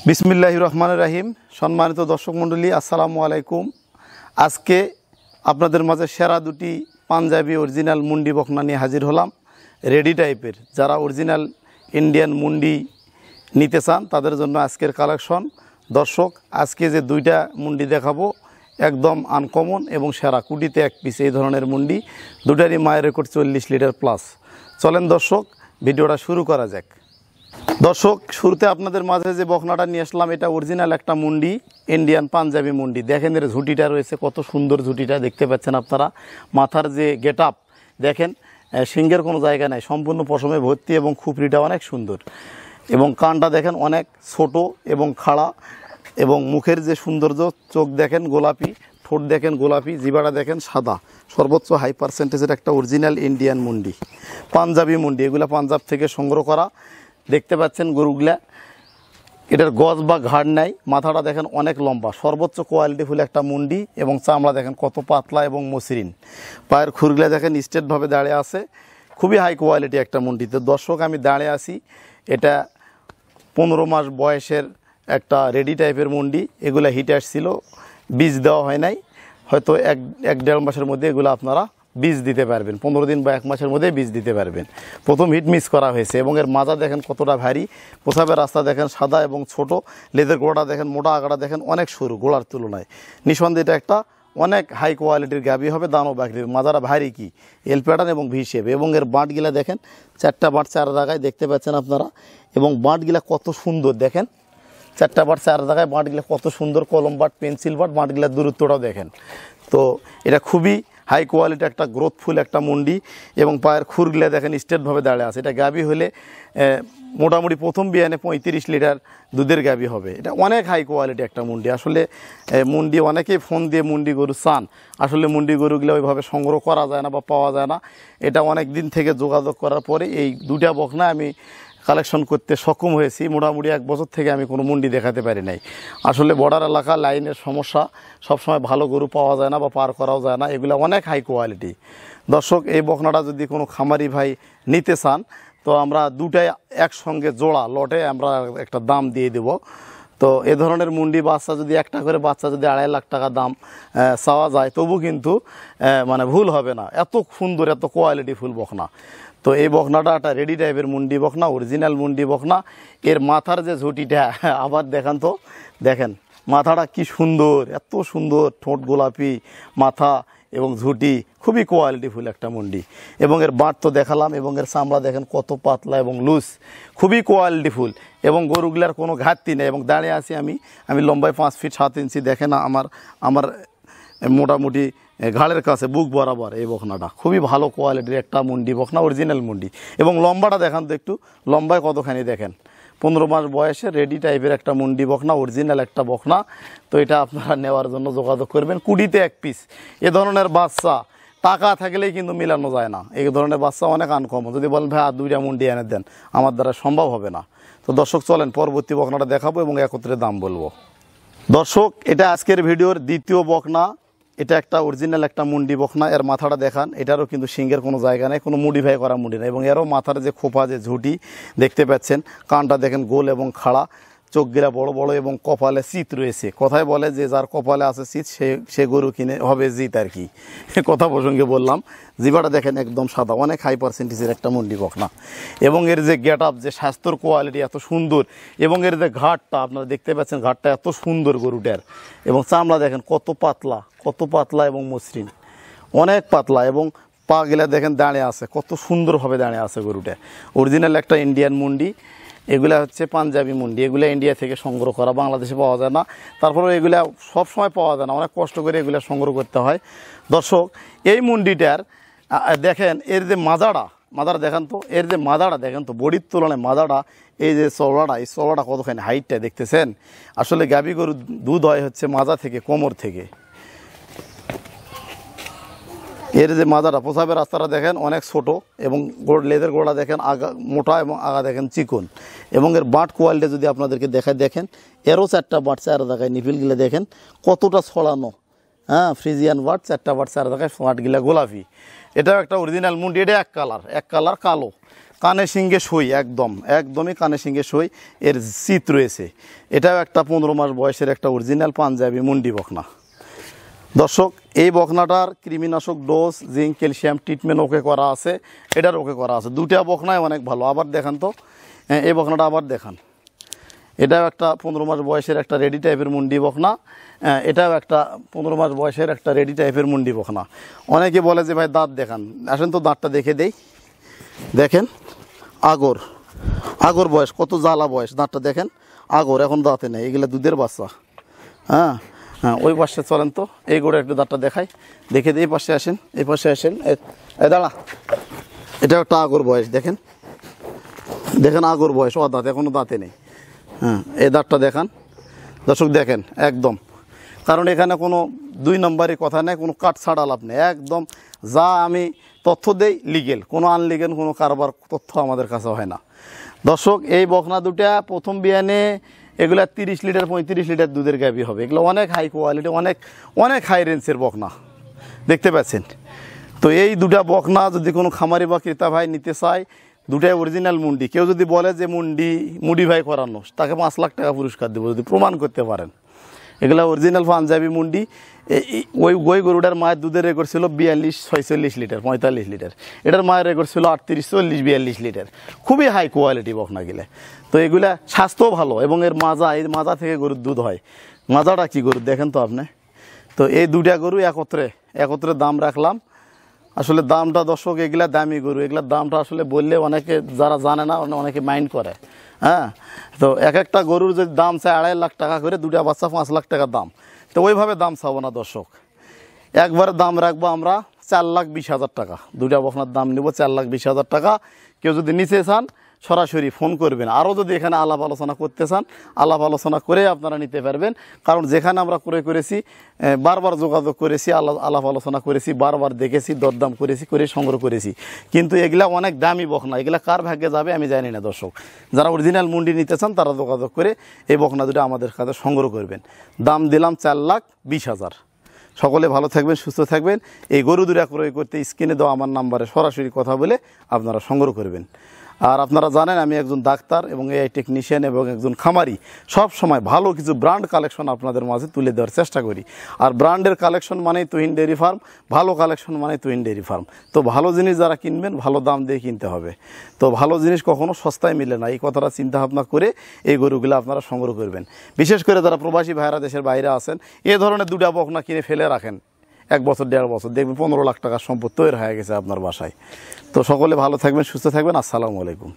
বিসমিল্লাহির রহমানির রহিম। সম্মানিত দর্শক মণ্ডলী, আসসালামু আলাইকুম। আজকে আপনাদের মাঝে সেরা দুটি পাঞ্জাবি অরিজিনাল মুন্ডি বকনা নিয়ে হাজির হলাম, রেডি টাইপের। যারা অরিজিনাল ইন্ডিয়ান মুন্ডি নিতে চান তাদের জন্য আজকের কালেকশন। দর্শক, আজকে যে দুইটা মুন্ডি দেখাবো একদম আনকমন এবং সেরা, কুটিতে এক পিস এই ধরনের মুন্ডি। দুটারই মায়ের রেকর্ড 40 লিটার প্লাস। চলেন দর্শক, ভিডিওটা শুরু করা যাক। দর্শক, শুরুতে আপনাদের মাঝে যে বকনাটা নিয়ে আসলাম এটা অরিজিনাল একটা মুন্ডি, ইন্ডিয়ান পাঞ্জাবি মুন্ডি। দেখেন এর ঝুটিটা রয়েছে, কত সুন্দর ঝুটিটা দেখতে পাচ্ছেন আপনারা। মাথার যে গেট আপ দেখেন, সিংহের কোনো জায়গা নাই, সম্পূর্ণ পশমে ভর্তি এবং খুপড়িটা অনেক সুন্দর। এবং কানটা দেখেন অনেক ছোট এবং খাড়া, এবং মুখের যে সৌন্দর্য, চোখ দেখেন গোলাপি, ঠোঁট দেখেন গোলাপি, জিবাটা দেখেন সাদা। সর্বোচ্চ হাই পার্সেন্টেজের একটা অরিজিনাল ইন্ডিয়ান মুন্ডি, পাঞ্জাবি মুন্ডি। এগুলো পাঞ্জাব থেকে সংগ্রহ করা। দেখতে পাচ্ছেন গরুগুলা, এটার গজ বা ঘাড় নাই। মাথাটা দেখেন অনেক লম্বা, সর্বোচ্চ কোয়ালিটিফুল একটা মুন্ডি। এবং চামড়া দেখেন কত পাতলা এবং মসৃণ। পায়ের খুরগুলা দেখেন স্ট্রেটভাবে দাঁড়িয়ে আছে, খুবই হাই কোয়ালিটি একটা মুন্ডিতে। দর্শক, আমি দাঁড়িয়ে আছি, এটা 15 মাস বয়সের একটা রেডি টাইপের মুন্ডি। এগুলা হিটে আসছিল, বীজ দেওয়া হয় নাই। হয়তো এক দেড় মাসের মধ্যে এগুলো আপনারা বীজ দিতে পারবেন, 15 দিন বা 1 মাসের মধ্যে বীজ দিতে পারবেন। প্রথম হিট মিস করা হয়েছে। এবং এর মাজা দেখেন কতটা ভারী, প্রসাবের রাস্তা দেখেন সাদা এবং ছোট। লেজের গোড়াটা দেখেন মোটা, আগাটা দেখেন অনেক সরু গোড়ার তুলনায়। নিঃসন্দেহে এটা একটা অনেক হাই কোয়ালিটির গাভী হবে, দানো বাকরির। মাজারা ভারী কি এল প্যাটার্ন এবং ভি শেপ। এবং এর বাঁটগুলা দেখেন, 4টা বাঁট 4 জায়গায় দেখতে পাচ্ছেন আপনারা। এবং বাঁটগুলা কত সুন্দর দেখেন, 4টা বাঁট 4 জায়গায়, বাঁটগুলা কত সুন্দর, কলম বাট, পেন্সিল বাট, বাঁটগুলার দূরত্বটাও দেখেন। তো এটা খুবই হাই কোয়ালিটি একটা গ্রোথফুল একটা মুন্ডি। এবং পায়ের খুরগুলা দেখেন স্ট্রেটভাবে দাঁড়িয়ে আছে। এটা গাভী হলে মোটামুটি প্রথম বিয়ানে 35 লিটার দুধের গাভী হবে। এটা অনেক হাই কোয়ালিটি একটা মুন্ডি। আসলে মুন্ডি অনেকেই ফোন দিয়ে মুন্ডি গরু চান, আসলে মুন্ডি গরুগুলো ওইভাবে সংগ্রহ করা যায় না বা পাওয়া যায় না। এটা অনেক দিন থেকে যোগাযোগ করার পরে এই দুটা বকনা আমি কালেকশন করতে সক্ষম হয়েছি। মোটামুটি 1 বছর থেকে আমি কোনো মুন্ডি দেখাতে পারি নাই। আসলে বর্ডার এলাকা, লাইনের সমস্যা, সবসময় ভালো গরু পাওয়া যায় না বা পার করাও যায় না। এগুলো অনেক হাই কোয়ালিটি। দর্শক, এই বকনাটা যদি কোনো খামারি ভাই নিতে চান তো আমরা দুটাই একসঙ্গে জোড়া লটে আমরা একটা দাম দিয়ে দেব। তো এ ধরনের মুন্ডি বাচ্চা যদি একটা করে বাচ্চা যদি 2.5 লাখ টাকা দাম চাওয়া যায়, তবু কিন্তু মানে ভুল হবে না। এত সুন্দর, এত কোয়ালিটি ফুল বকনা। তো এই বকনাটা একটা রেডি টাইপের মুন্ডি বকনা, অরিজিনাল মুন্ডি বকনা। এর মাথার যে ঝুটিটা আবার দেখান তো, দেখেন মাথাটা কি সুন্দর, এত সুন্দর, ঠোঁট গোলাপি মাথা এবং ঝুটি, খুবই কোয়ালিটিফুল একটা মুন্ডি। এবং এর বাঁট তো দেখালাম। এবং এর চামড়া দেখেন কত পাতলা এবং লুজ, খুবই কোয়ালিটিফুল। এবং গরুগুলার কোনো ঘাটতি নেই। এবং দাঁড়িয়ে আছি আমি লম্বায় 5 ফিট 7 ইঞ্চি। দেখেন আমার মোটামুটি ঘাড়ের কাছে বুক বরাবর এই বকনাটা। খুবই ভালো কোয়ালিটির একটা মুন্ডি বকনা, অরিজিনাল মুন্ডি। এবং লম্বাটা দেখান তো একটু, লম্বায় কতখানি দেখেন। 15 মাস বয়সে রেডি টাইপের একটা মুন্ডি বকনা, অরিজিনাল একটা বকনা। তো এটা আপনারা নেওয়ার জন্য যোগাযোগ করবেন। কুড়িতে এক পিস। এ ধরনের বাচ্চা টাকা থাকলেই কিন্তু মিলানো যায় না। এই ধরনের বাচ্চা অনেক আনকমন। যদি বলেন ভাই আর 2টা মুন্ডি এনে দেন, আমার দ্বারা সম্ভব হবে না। তো দর্শক, চলেন পরবর্তী বকনাটা দেখাবো এবং একত্রে দাম বলবো। দর্শক, এটা আজকের ভিডিওর দ্বিতীয় বকনা। এটা একটা অরিজিনাল একটা মুন্ডি বকনা। এর মাথাটা দেখান, এটারও কিন্তু সিংহের কোনো জায়গা নেই, কোনো মডিফাই করা মুন্ডি নেই। এবং এরও মাথার যে খোপা, যে ঝুটি দেখতে পাচ্ছেন, কানটা দেখেন গোল এবং খাড়া, চোখগুলা বড় বড় এবং কপালে চিত রয়েছে। কথায় বলে যে যার কপালে আছে চিত সে গরু কিনে হবে জিত আর কি, কথা প্রসঙ্গে বললাম। জিবাটা দেখেন একদম সাদা, অনেক হাই পার্সেন্টেজের একটা মুন্ডি বকনা। এবং এর যে গেট আপ, যে স্বাস্থ্যর কোয়ালিটি এত সুন্দর। এবং এর যে ঘাটটা আপনারা দেখতে পাচ্ছেন, ঘাটটা এত সুন্দর গরুটার। এবং চামড়া দেখেন কত পাতলা এবং মসৃণ, অনেক পাতলা। এবং পা গেলা দেখেন দাঁড়িয়ে আছে, কত সুন্দরভাবে দাঁড়িয়ে আছে গরুটা। অরিজিনাল একটা ইন্ডিয়ান মুন্ডি। এগুলা হচ্ছে পাঞ্জাবি মুন্ডি। এগুলো ইন্ডিয়া থেকে সংগ্রহ করা, বাংলাদেশে পাওয়া যায় না। তারপরে এগুলা সবসময় পাওয়া যায় না, অনেক কষ্ট করে এগুলো সংগ্রহ করতে হয়। দর্শক, এই মুন্ডিটার দেখেন এর যে মাজাটা দেখেন তো, এর যে মাজাটা দেখেন তো, বডির তুলনায় মাজাটা, এই যে চওড়াটা, এই চওড়াটা কতখানি, হাইটটা দেখতেছেন। আসলে গাভী গরু দুধ হয় হচ্ছে মাজা থেকে, কোমর থেকে। এর যে মাজাটা, প্রসাবের রাস্তাটা দেখেন অনেক ছোট। এবং লেজের গোড়া দেখেন আগা মোটা এবং আগা দেখেন চিকন। এবং এর বাঁট কোয়ালিটি যদি আপনাদেরকে দেখেন, এরও 4টা বাঁট 4 জায়গায়, নিপিলগুলো দেখেন কতটা ছড়ানো, হ্যাঁ ফ্রিজিয়ান বাট, 4টা বাট 4 জায়গায়, বাটগুলা গোলাপি। এটাও একটা অরিজিনাল মুন্ডি, এটা এক কালার কালো, কানে সিংহে সই, একদমই কানে সিংহে সই, এর চিত রয়েছে। এটাও একটা 15 মাস বয়সের একটা অরিজিনাল পাঞ্জাবি মুন্ডি বকনা। দর্শক, এই বকনাটার কৃমিনাশক ডোজ, জিঙ্ক, ক্যালসিয়াম ট্রিটমেন্ট ওকে করা আছে, এটার ওকে করা আছে। দুটা বকনাই অনেক ভালো। আবার দেখান তো, এই বকনাটা আবার দেখান। এটাও একটা 15 মাস বয়সের একটা রেডি টাইপের মুন্ডি বকনা। এটাও একটা 15 মাস বয়সের একটা রেডি টাইপের মুন্ডি বকনা। অনেকে বলে যে ভাই দাঁত দেখান, আসেন তো দাঁতটা দেখে দেই। দেখেন আগর বয়স, কত জ্বালা বয়স, দাঁতটা দেখেন আগর, এখন দাঁতে নেই, এগুলো দুধের বাচ্চা। হ্যাঁ, ওই পাশে চলেন তো, এই গোড়ে একটু দাঁতটা দেখাই, দেখে দিই। এই পাশে আসেন, এই দাঁড়া। এটাও একটা আগর বয়স, দেখেন আগর বয়স, ও দাঁত এখনো দাঁতে নেই। হ্যাঁ, এই দাঁতটা দেখান দর্শক, দেখেন একদম, কারণ এখানে কোনো 2 নম্বরের কথা নেই, কোনো কাট ছাড়া লাভ নেই। একদম যা আমি তথ্য দেই লিগেল, কোনো আনলিগেল কোনো কারবার তথ্য আমাদের কাছে হয় না। দর্শক, এই বকনা দুটা প্রথম বিয়ানে এগুলা 30 লিটার 35 লিটার দুধের গাভী হবে। এগুলো অনেক হাই কোয়ালিটি, অনেক হাই রেঞ্জের বকনা, দেখতে পাচ্ছেন। তো এই দুটা বকনা যদি কোনো খামারি বা ক্রেতা ভাই নিতে চায়, দুটাই অরিজিনাল মুন্ডি। কেউ যদি বলে যে মুডিফাই করানো, তাকে 5 লাখ টাকা পুরস্কার দেবো যদি প্রমাণ করতে পারেন। এগুলা অরিজিনাল পাঞ্জাবি মুন্ডি। ওই গরুটার মায়ের দুধের রেকর্ড ছিল 42, 46 লিটার, 45 লিটার। এটার মায়ের রেকর্ড ছিল 38, 40, 42 লিটার। খুবই হাই কোয়ালিটি বকনা গেলে। তো এগুলা স্বাস্থ্যও ভালো, এবং এর এই মাজা থেকে গরুর দুধ হয়। মাজাটা কি গরুর দেখেন তো আপনি। তো এই দুটা গরু একত্রে দাম রাখলাম। আসলে দামটা দর্শক, এগুলা দামি গরু, এগুলার দামটা আসলে বললে অনেকে যারা জানে না অনেকে মাইন্ড করে। হ্যাঁ, তো একটা গরুর যদি দাম চায় 2.5 লাখ টাকা করে, দুটা বাচ্চা 5 লাখ টাকার দাম। তো ওইভাবে দাম চাবো না দর্শক, একবারে দাম রাখবো আমরা 4,20,000 টাকা। দুটা বকনার দাম নেব 4,20,000 টাকা। কেউ যদি নিতে চান সরাসরি ফোন করবেন। আরও যদি এখানে আলাপ আলোচনা করতে চান, আলাপ আলোচনা করে আপনারা নিতে পারবেন। কারণ যেখানে আমরা করেছি, বারবার যোগাযোগ করেছি, আলাপ আলোচনা করেছি, বারবার দেখেছি, দরদাম করে সংগ্রহ করেছি। কিন্তু এগুলা অনেক দামি বকনা, এগুলা কার ভাগ্যে যাবে আমি জানি না দর্শক। যারা অরিজিনাল মুন্ডি নিতে চান তারা যোগাযোগ করে এই বকনা দুটো আমাদের কাছে সংগ্রহ করবেন। দাম দিলাম 4,20,000। সকলে ভালো থাকবেন, সুস্থ থাকবেন। এই গরু দুটা ক্রয় করতে স্ক্রিনে দেওয়া আমার নাম্বারে সরাসরি কথা বলে আপনারা সংগ্রহ করবেন। আর আপনারা জানেন আমি একজন ডাক্তার এবং এআই টেকনিশিয়ান এবং একজন খামারি। সব সময় ভালো কিছু ব্র্যান্ড কালেকশন আপনাদের মাঝে তুলে দেওয়ার চেষ্টা করি। আর ব্র্যান্ডের কালেকশন মানেই তুহিন ডেয়ারি ফার্ম, ভালো কালেকশন মানেই তুহিন ডেয়ারি ফার্ম। তো ভালো জিনিস যারা কিনবেন ভালো দাম দিয়ে কিনতে হবে। তো ভালো জিনিস কখনো সস্তায় মিলে না, এই কথাটা চিন্তা ভাবনা করে এই গরুগুলো আপনারা সংগ্রহ করবেন। বিশেষ করে যারা প্রবাসী ভাইরা দেশের বাইরে আছেন, এ ধরনের দুটা বকনা কিনে ফেলে রাখেন, 1 বছর 1.5 বছর দেখবেন 15 লাখ টাকার সম্পদ তৈরি হয়ে গেছে আপনার বাসায়। তো সকলে ভালো থাকবেন, সুস্থ থাকবেন। আসসালামু আলাইকুম।